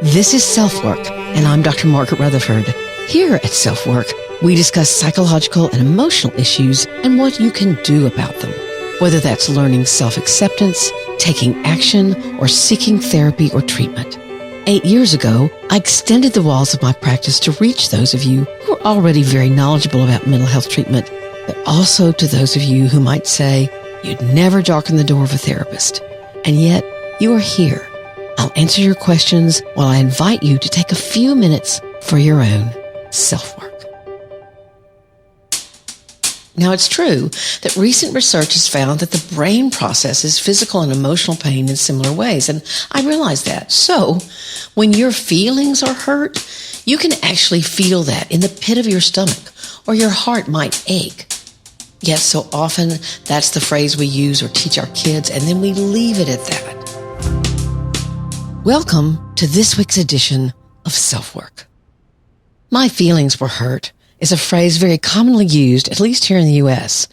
This is SelfWork, and I'm Dr. Margaret Rutherford. Here at SelfWork, we discuss psychological and emotional issues and what you can do about them, whether that's learning self-acceptance, taking action, or seeking therapy or treatment. 8 years ago, I extended the walls of my practice to reach those of you who are already very knowledgeable about mental health treatment, but also to those of you who might say you'd never darken the door of a therapist. And yet, you are here. I'll answer your questions while I invite you to take a few minutes for your own self-work. Now, it's true that recent research has found that the brain processes physical and emotional pain in similar ways, and I realize that. So, when your feelings are hurt, you can actually feel that in the pit of your stomach, or your heart might ache. Yet so often, that's the phrase we use or teach our kids, and then we leave it at that. Welcome to this week's edition of SelfWork. My feelings were hurt is a phrase very commonly used, at least here in the U.S.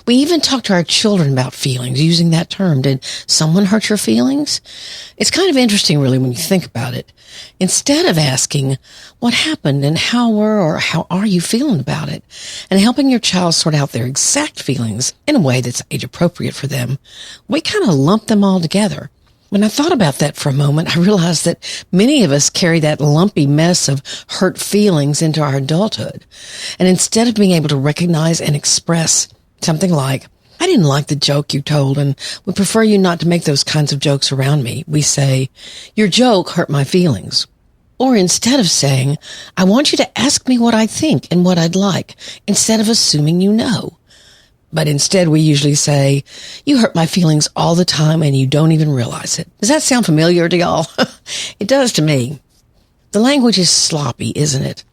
We even talk to our children about feelings using that term. Did someone hurt your feelings? It's kind of interesting, really, when you think about it. Instead of asking what happened and how are you feeling about it, and helping your child sort out their exact feelings in a way that's age appropriate for them, we kind of lump them all together. When I thought about that for a moment, I realized that many of us carry that lumpy mess of hurt feelings into our adulthood. And instead of being able to recognize and express something like, I didn't like the joke you told and would prefer you not to make those kinds of jokes around me, we say, your joke hurt my feelings. Or instead of saying, I want you to ask me what I think and what I'd like, instead of assuming you know. But instead, we usually say, you hurt my feelings all the time and you don't even realize it. Does that sound familiar to y'all? It does to me. The language is sloppy, isn't it?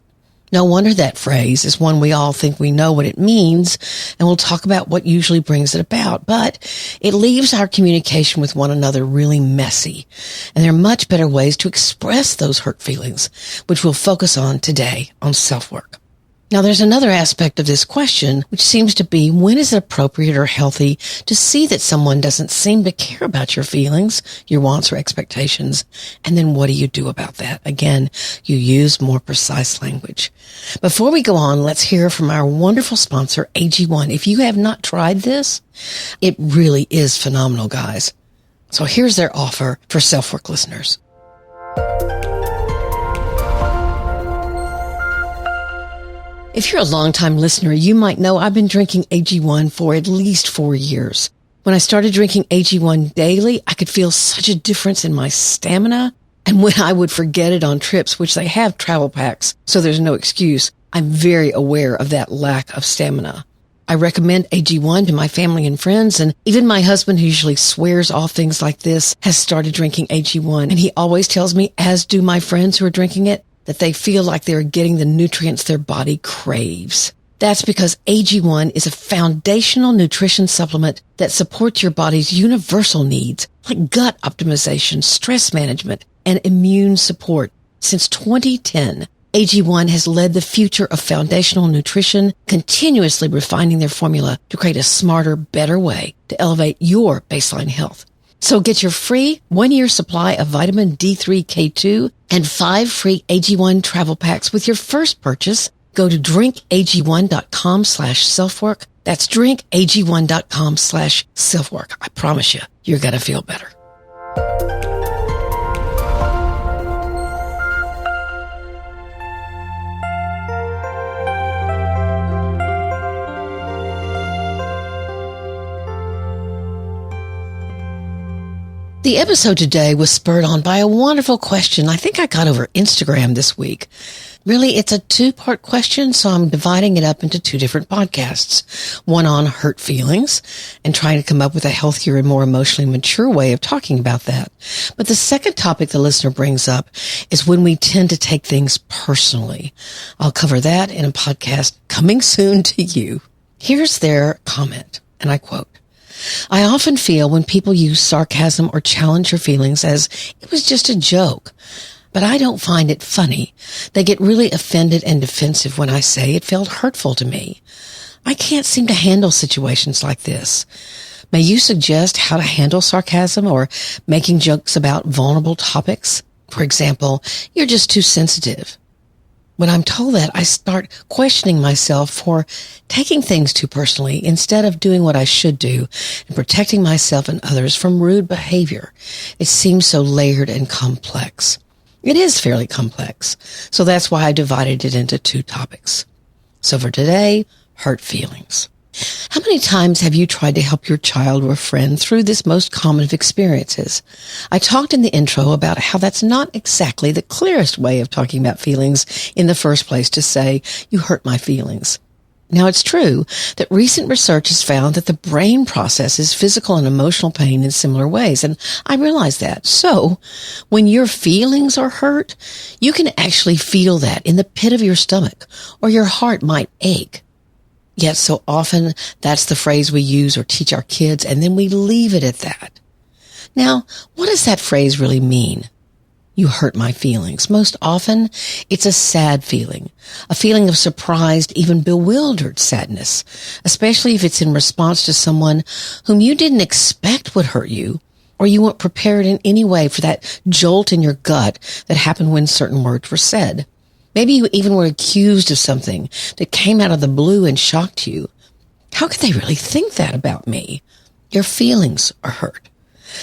No wonder that phrase is one we all think we know what it means, and we'll talk about what usually brings it about. But it leaves our communication with one another really messy. And there are much better ways to express those hurt feelings, which we'll focus on today on SelfWork. Now, there's another aspect of this question, which seems to be, when is it appropriate or healthy to see that someone doesn't seem to care about your feelings, your wants, or expectations? And then what do you do about that? Again, you use more precise language. Before we go on, let's hear from our wonderful sponsor, AG1. If you have not tried this, it really is phenomenal, guys. So here's their offer for SelfWork listeners. If you're a longtime listener, you might know I've been drinking AG1 for at least 4 years. When I started drinking AG1 daily, I could feel such a difference in my stamina. And when I would forget it on trips, which they have travel packs, so there's no excuse, I'm very aware of that lack of stamina. I recommend AG1 to my family and friends, and even my husband, who usually swears off things like this, has started drinking AG1. And he always tells me, as do my friends who are drinking it, that they feel like they're getting the nutrients their body craves. That's because AG1 is a foundational nutrition supplement that supports your body's universal needs, like gut optimization, stress management, and immune support. Since 2010, AG1 has led the future of foundational nutrition, continuously refining their formula to create a smarter, better way to elevate your baseline health. So get your free 1-year supply of vitamin D3K2 and 5 free AG1 travel packs with your first purchase. Go to drinkag1.com/selfwork. That's drinkag1.com/selfwork. I promise you, you're going to feel better. The episode today was spurred on by a wonderful question I think I got over Instagram this week. Really, it's a 2-part question, so I'm dividing it up into 2 different podcasts. One on hurt feelings and trying to come up with a healthier and more emotionally mature way of talking about that. But the second topic the listener brings up is when we tend to take things personally. I'll cover that in a podcast coming soon to you. Here's their comment, and I quote, I often feel when people use sarcasm or challenge your feelings as it was just a joke, but I don't find it funny. They get really offended and defensive when I say it felt hurtful to me. I can't seem to handle situations like this. May you suggest how to handle sarcasm or making jokes about vulnerable topics? For example, you're just too sensitive. When I'm told that, I start questioning myself for taking things too personally instead of doing what I should do and protecting myself and others from rude behavior. It seems so layered and complex. It is fairly complex, so that's why I divided it into 2 topics. So for today, hurt feelings. How many times have you tried to help your child or friend through this most common of experiences? I talked in the intro about how that's not exactly the clearest way of talking about feelings in the first place, to say, you hurt my feelings. Now, it's true that recent research has found that the brain processes physical and emotional pain in similar ways, and I realize that. So, when your feelings are hurt, you can actually feel that in the pit of your stomach, or your heart might ache. Yet so often, that's the phrase we use or teach our kids, and then we leave it at that. Now, what does that phrase really mean? You hurt my feelings. Most often, it's a sad feeling, a feeling of surprised, even bewildered sadness, especially if it's in response to someone whom you didn't expect would hurt you, or you weren't prepared in any way for that jolt in your gut that happened when certain words were said. Maybe you even were accused of something that came out of the blue and shocked you. How could they really think that about me? Your feelings are hurt.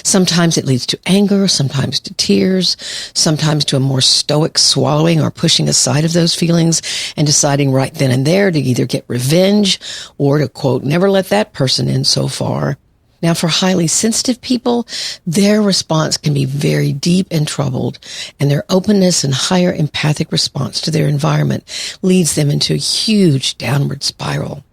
Sometimes it leads to anger, sometimes to tears, sometimes to a more stoic swallowing or pushing aside of those feelings and deciding right then and there to either get revenge or to, quote, never let that person in so far. Now, for highly sensitive people, their response can be very deep and troubled, and their openness and higher empathic response to their environment leads them into a huge downward spiral.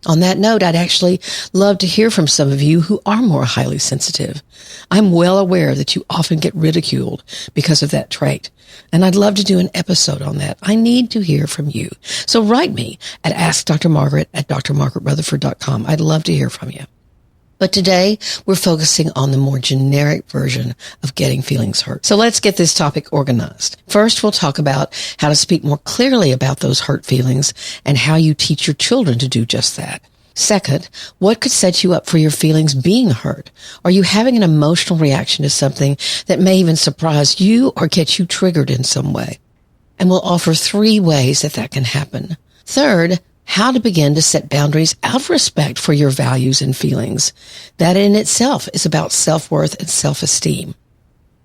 On that note, I'd actually love to hear from some of you who are more highly sensitive. I'm well aware that you often get ridiculed because of that trait, and I'd love to do an episode on that. I need to hear from you. So write me at askdrmargaret@drmargaretrutherford.com. I'd love to hear from you. But today, we're focusing on the more generic version of getting feelings hurt. So let's get this topic organized. First, we'll talk about how to speak more clearly about those hurt feelings and how you teach your children to do just that. Second, what could set you up for your feelings being hurt? Are you having an emotional reaction to something that may even surprise you or get you triggered in some way? And we'll offer 3 ways that can happen. Third, how to begin to set boundaries out of respect for your values and feelings. That in itself is about self-worth and self-esteem.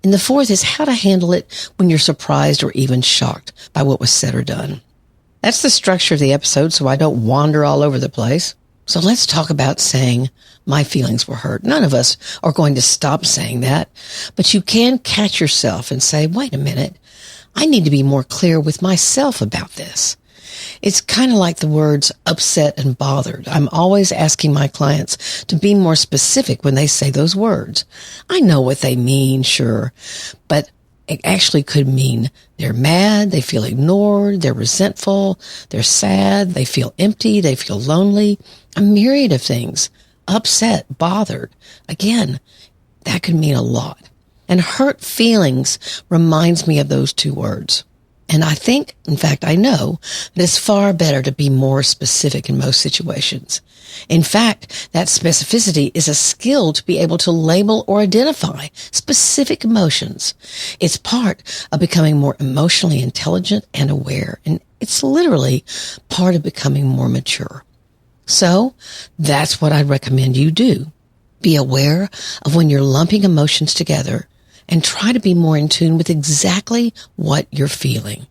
And the fourth is how to handle it when you're surprised or even shocked by what was said or done. That's the structure of the episode, so I don't wander all over the place. So let's talk about saying, my feelings were hurt. None of us are going to stop saying that, but you can catch yourself and say, wait a minute, I need to be more clear with myself about this. It's kind of like the words upset and bothered. I'm always asking my clients to be more specific when they say those words. I know what they mean, sure, but it actually could mean they're mad, they feel ignored, they're resentful, they're sad, they feel empty, they feel lonely, a myriad of things. Upset, bothered. Again, that could mean a lot. And hurt feelings reminds me of those 2 words. And I think, in fact, I know that it's far better to be more specific in most situations. In fact, that specificity is a skill to be able to label or identify specific emotions. It's part of becoming more emotionally intelligent and aware, and it's literally part of becoming more mature. So, that's what I'd recommend you do. Be aware of when you're lumping emotions together and try to be more in tune with exactly what you're feeling.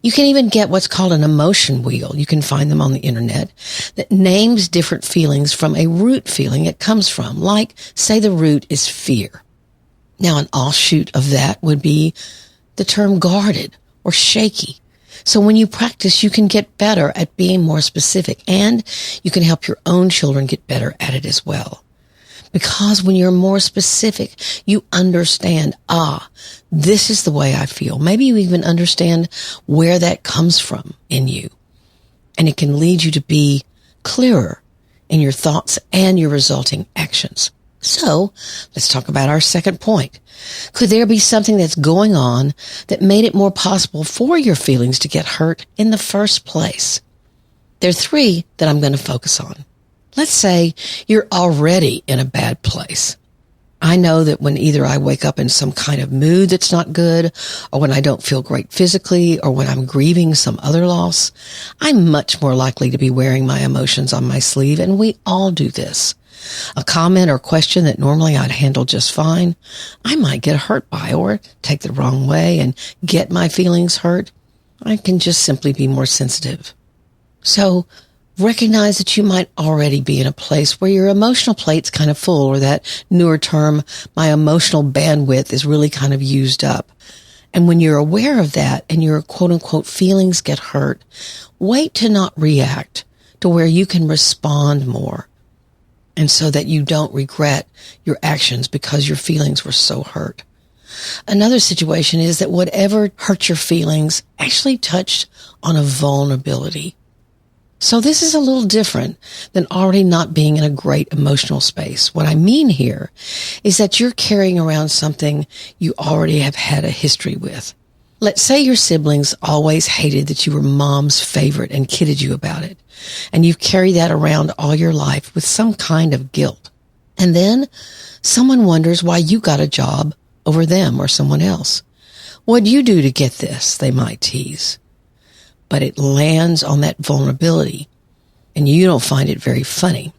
You can even get what's called an emotion wheel. You can find them on the internet that names different feelings from a root feeling it comes from. Like, say the root is fear. Now, an offshoot of that would be the term guarded or shaky. So when you practice, you can get better at being more specific, and you can help your own children get better at it as well. Because when you're more specific, you understand, this is the way I feel. Maybe you even understand where that comes from in you. And it can lead you to be clearer in your thoughts and your resulting actions. So, let's talk about our second point. Could there be something that's going on that made it more possible for your feelings to get hurt in the first place? There are 3 that I'm going to focus on. Let's say you're already in a bad place. I know that when either I wake up in some kind of mood that's not good, or when I don't feel great physically, or when I'm grieving some other loss, I'm much more likely to be wearing my emotions on my sleeve, and we all do this. A comment or question that normally I'd handle just fine, I might get hurt by or take the wrong way and get my feelings hurt. I can just simply be more sensitive. So recognize that you might already be in a place where your emotional plate's kind of full, or that newer term, my emotional bandwidth is really kind of used up. And when you're aware of that and your quote unquote feelings get hurt, wait to not react to where you can respond more. And so that you don't regret your actions because your feelings were so hurt. Another situation is that whatever hurt your feelings actually touched on a vulnerability. So this is a little different than already not being in a great emotional space. What I mean here is that you're carrying around something you already have had a history with. Let's say your siblings always hated that you were mom's favorite and kidded you about it, and you've carried that around all your life with some kind of guilt. And then someone wonders why you got a job over them or someone else. What'd you do to get this? They might tease. But it lands on that vulnerability, and you don't find it very funny.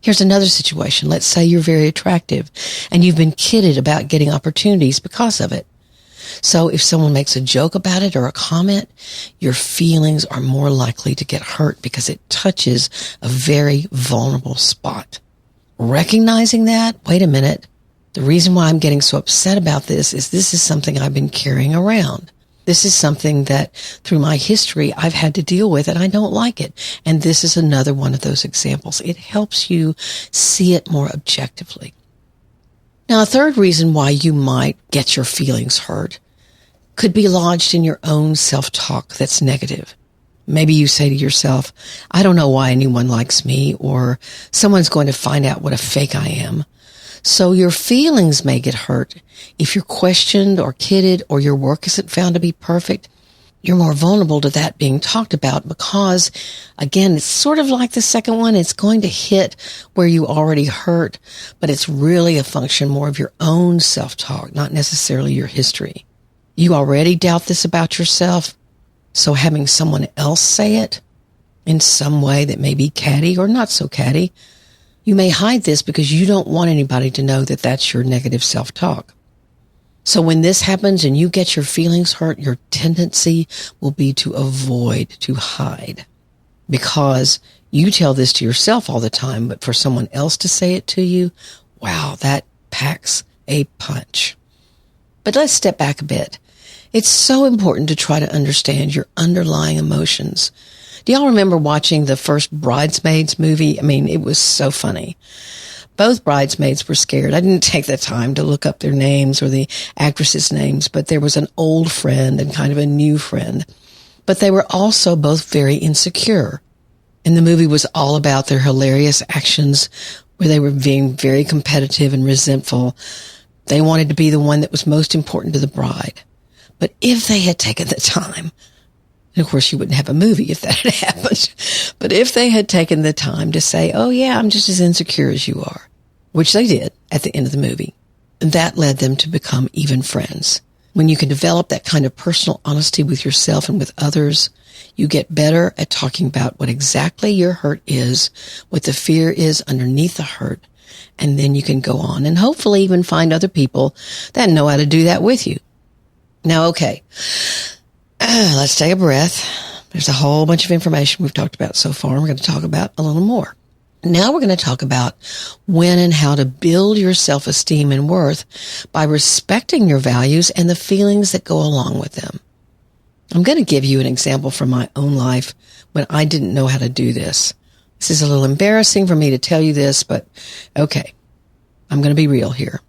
Here's another situation. Let's say you're very attractive, and you've been kidded about getting opportunities because of it. So if someone makes a joke about it or a comment, your feelings are more likely to get hurt because it touches a very vulnerable spot. Recognizing that, wait a minute, the reason why I'm getting so upset about this is something I've been carrying around. This is something that through my history I've had to deal with, and I don't like it. And this is another one of those examples. It helps you see it more objectively. Now, a third reason why you might get your feelings hurt could be lodged in your own self-talk that's negative. Maybe you say to yourself, I don't know why anyone likes me, or someone's going to find out what a fake I am. So your feelings may get hurt if you're questioned or kidded, or your work isn't found to be perfect. You're more vulnerable to that being talked about because, again, it's sort of like the second one. It's going to hit where you already hurt, but it's really a function more of your own self-talk, not necessarily your history. You already doubt this about yourself, so having someone else say it in some way that may be catty or not so catty, you may hide this because you don't want anybody to know that that's your negative self-talk. So when this happens and you get your feelings hurt, your tendency will be to avoid, to hide, because you tell this to yourself all the time, but for someone else to say it to you, wow, that packs a punch. But let's step back a bit. It's so important to try to understand your underlying emotions. Do y'all remember watching the first Bridesmaids movie? I mean, it was so funny. Both bridesmaids were scared. I didn't take the time to look up their names or the actresses' names, but there was an old friend and kind of a new friend. But they were also both very insecure. And the movie was all about their hilarious actions where they were being very competitive and resentful. They wanted to be the one that was most important to the bride. But if they had taken the time, and of course you wouldn't have a movie if that had happened, but if they had taken the time to say, oh yeah, I'm just as insecure as you are, which they did at the end of the movie, that led them to become even friends. When you can develop that kind of personal honesty with yourself and with others, you get better at talking about what exactly your hurt is, what the fear is underneath the hurt, and then you can go on and hopefully even find other people that know how to do that with you. Now, okay, let's take a breath. There's a whole bunch of information we've talked about so far. We're going to talk about a little more. Now we're going to talk about when and how to build your self-esteem and worth by respecting your values and the feelings that go along with them. I'm going to give you an example from my own life when I didn't know how to do this. This is a little embarrassing for me to tell you this, but okay, I'm going to be real here.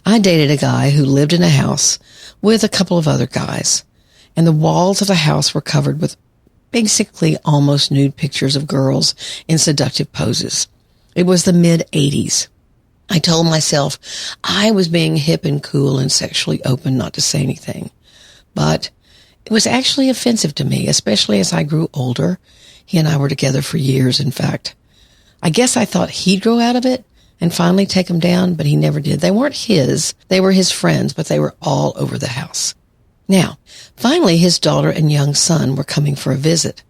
I dated a guy who lived in a house with a couple of other guys, and the walls of the house were covered with basically almost nude pictures of girls in seductive poses. It was the mid-'80s. I told myself I was being hip and cool and sexually open not to say anything. But it was actually offensive to me, especially as I grew older. He and I were together for years, in fact. I guess I thought he'd grow out of it, and finally take them down, but he never did. They weren't his. They were his friends, but they were all over the house. Now, finally, his daughter and young son were coming for a visit.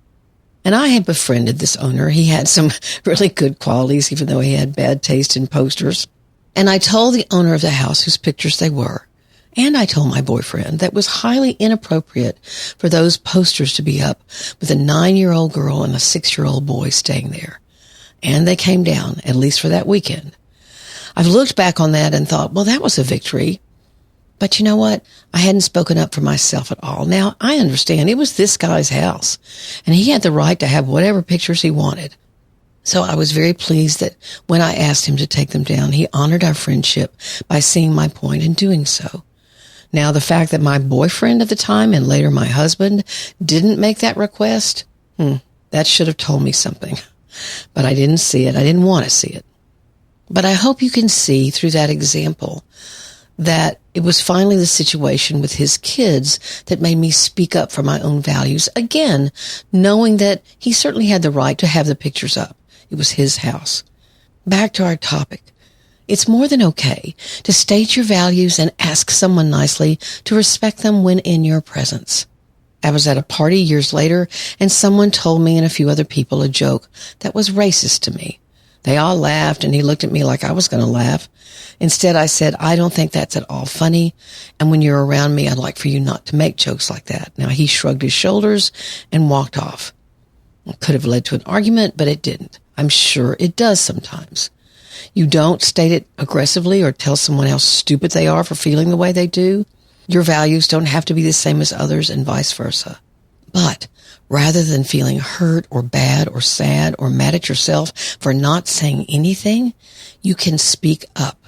And I had befriended this owner. He had some really good qualities, even though he had bad taste in posters. And I told the owner of the house whose pictures they were, and I told my boyfriend that it was highly inappropriate for those posters to be up with a 9-year-old girl and a 6-year-old boy staying there. And they came down, at least for that weekend. I've looked back on that and thought, well, that was a victory. But you know what? I hadn't spoken up for myself at all. Now, I understand it was this guy's house, and he had the right to have whatever pictures he wanted. So I was very pleased that when I asked him to take them down, he honored our friendship by seeing my point in doing so. Now, the fact that my boyfriend at the time and later my husband didn't make that request, that should have told me something. But I didn't see it. I didn't want to see it. But I hope you can see through that example that it was finally the situation with his kids that made me speak up for my own values. Again, knowing that he certainly had the right to have the pictures up. It was his house. Back to our topic. It's more than okay to state your values and ask someone nicely to respect them when in your presence. I was at a party years later, and someone told me and a few other people a joke that was racist to me. They all laughed, and he looked at me like I was going to laugh. Instead, I said, I don't think that's at all funny, and when you're around me, I'd like for you not to make jokes like that. Now, he shrugged his shoulders and walked off. It could have led to an argument, but it didn't. I'm sure it does sometimes. You don't state it aggressively or tell someone how stupid they are for feeling the way they do. Your values don't have to be the same as others and vice versa. But rather than feeling hurt or bad or sad or mad at yourself for not saying anything, you can speak up.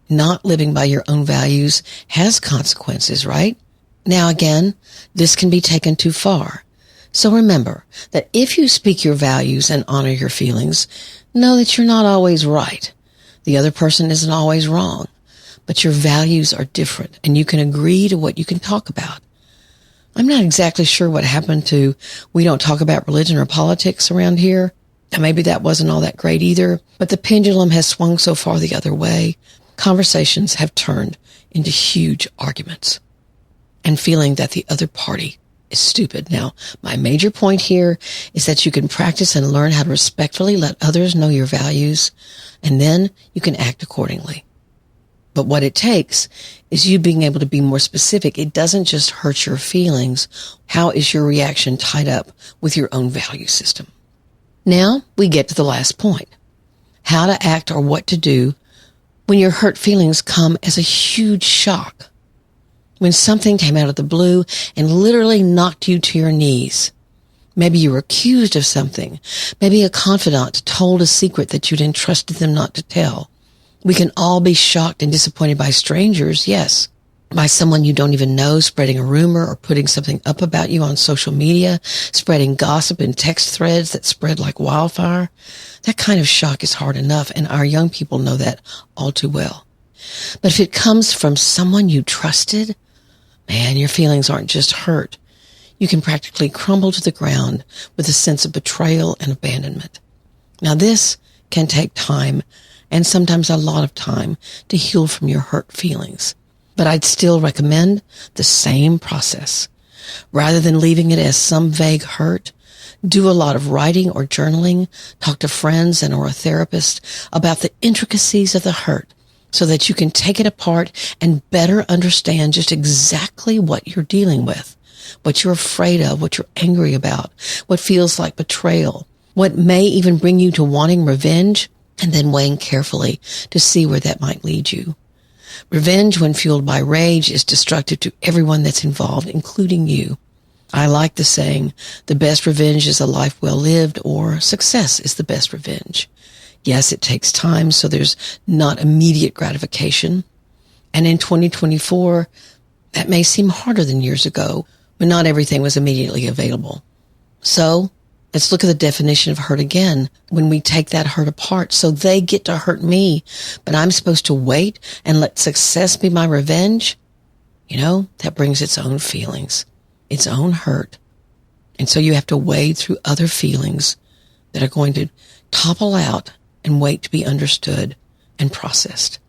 Not living by your own values has consequences, right? Now again, this can be taken too far. So remember that if you speak your values and honor your feelings, know that you're not always right. The other person isn't always wrong, but your values are different and you can agree to what you can talk about. I'm not exactly sure what happened to we don't talk about religion or politics around here. And maybe that wasn't all that great either, but the pendulum has swung so far the other way. Conversations have turned into huge arguments and feeling that the other party is stupid. Now, my major point here is that you can practice and learn how to respectfully let others know your values, and then you can act accordingly. But what it takes is you being able to be more specific. It doesn't just hurt your feelings. How is your reaction tied up with your own value system? Now we get to the last point. How to act or what to do when your hurt feelings come as a huge shock. When something came out of the blue and literally knocked you to your knees. Maybe you were accused of something. Maybe a confidant told a secret that you'd entrusted them not to tell. We can all be shocked and disappointed by strangers, yes. By someone you don't even know spreading a rumor or putting something up about you on social media, spreading gossip in text threads that spread like wildfire. That kind of shock is hard enough, and our young people know that all too well. But if it comes from someone you trusted, man, your feelings aren't just hurt. You can practically crumble to the ground with a sense of betrayal and abandonment. Now this can take time, and sometimes a lot of time, to heal from your hurt feelings. But I'd still recommend the same process. Rather than leaving it as some vague hurt, do a lot of writing or journaling, talk to friends and or a therapist about the intricacies of the hurt so that you can take it apart and better understand just exactly what you're dealing with, what you're afraid of, what you're angry about, what feels like betrayal, what may even bring you to wanting revenge, and then weighing carefully to see where that might lead you. Revenge, when fueled by rage, is destructive to everyone that's involved, including you. I like the saying, the best revenge is a life well lived, or success is the best revenge. Yes, it takes time, so there's not immediate gratification. And in 2024, that may seem harder than years ago, but not everything was immediately available. So, let's look at the definition of hurt again. When we take that hurt apart, so they get to hurt me, but I'm supposed to wait and let success be my revenge? You know, that brings its own feelings, its own hurt. And so you have to wade through other feelings that are going to topple out and wait to be understood and processed.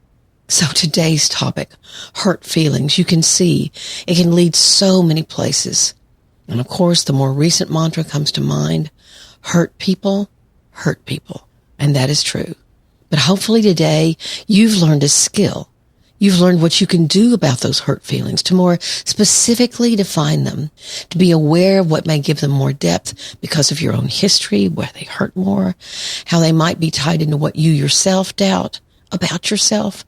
So today's topic, hurt feelings, you can see it can lead so many places. And of course, the more recent mantra comes to mind, hurt people. And that is true. But hopefully today you've learned a skill. You've learned what you can do about those hurt feelings, to more specifically define them, to be aware of what may give them more depth because of your own history, where they hurt more, how they might be tied into what you yourself doubt about yourself,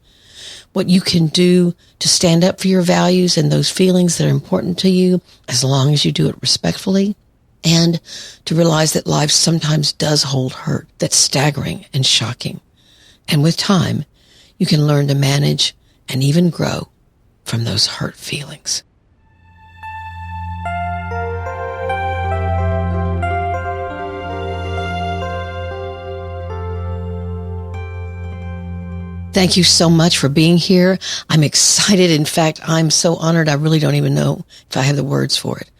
what you can do to stand up for your values and those feelings that are important to you, as long as you do it respectfully, and to realize that life sometimes does hold hurt that's staggering and shocking. And with time, you can learn to manage and even grow from those hurt feelings. Thank you so much for being here. I'm excited. In fact, I'm so honored. I really don't even know if I have the words for it.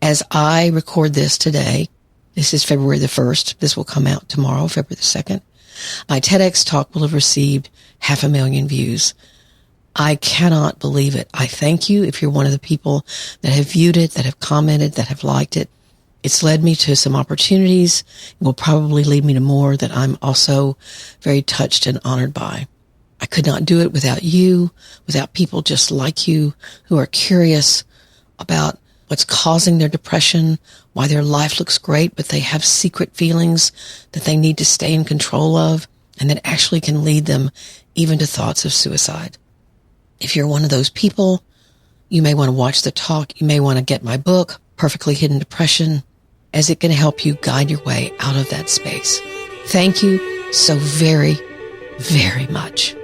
As I record this today, this is February the 1st. This will come out tomorrow, February the 2nd. My TEDx talk will have received 500,000 views. I cannot believe it. I thank you if you're one of the people that have viewed it, that have commented, that have liked it. It's led me to some opportunities. It will probably lead me to more that I'm also very touched and honored by. I could not do it without you, without people just like you who are curious about what's causing their depression, why their life looks great, but they have secret feelings that they need to stay in control of, and that actually can lead them even to thoughts of suicide. If you're one of those people, you may want to watch the talk. You may want to get my book, Perfectly Hidden Depression, as it can help you guide your way out of that space. Thank you so very, very much.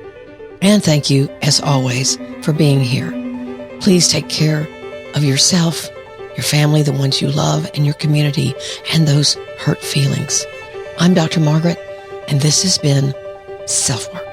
And thank you, as always, for being here. Please take care of yourself, your family, the ones you love, and your community, and those hurt feelings. I'm Dr. Margaret, and this has been SelfWork.